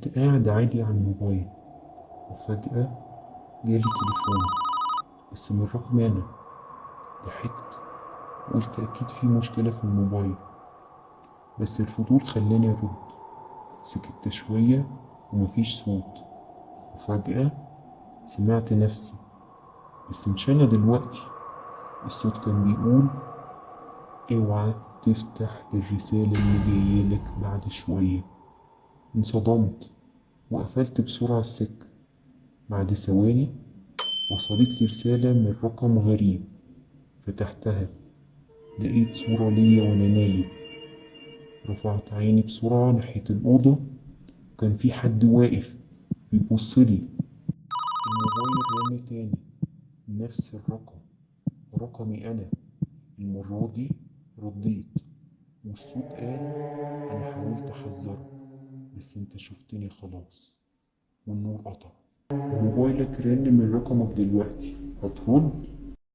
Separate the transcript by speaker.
Speaker 1: كنت قاعد عادي على الموبايل، وفجأة جالي تليفون، بس من رقمي أنا. ضحكت وقلت أكيد في مشكلة في الموبايل، بس الفضول خلاني أرد. سكت شوية ومفيش صوت، وفجأة سمعت نفسي، بس مش أنا دلوقتي. الصوت كان بيقول: اوعى تفتح الرسالة اللي جايلك بعد شوية. انصدمت وقفلت بسرعة السكة. بعد ثواني وصلت لي رسالة من رقم غريب. فتحتها، لقيت صورة ليا وأنا نايم. رفعت عيني بسرعة ناحية الأوضة، وكان في حد واقف بيبصلي. الموبايل رن تاني، نفس الرقم، رقمي أنا. المرة دي رديت، والصوت قال: أنا حاولت أحذرك، بس أنت شفتني خلاص. والنور قطع. موبايلك رن من رقمك دلوقتي، هترد؟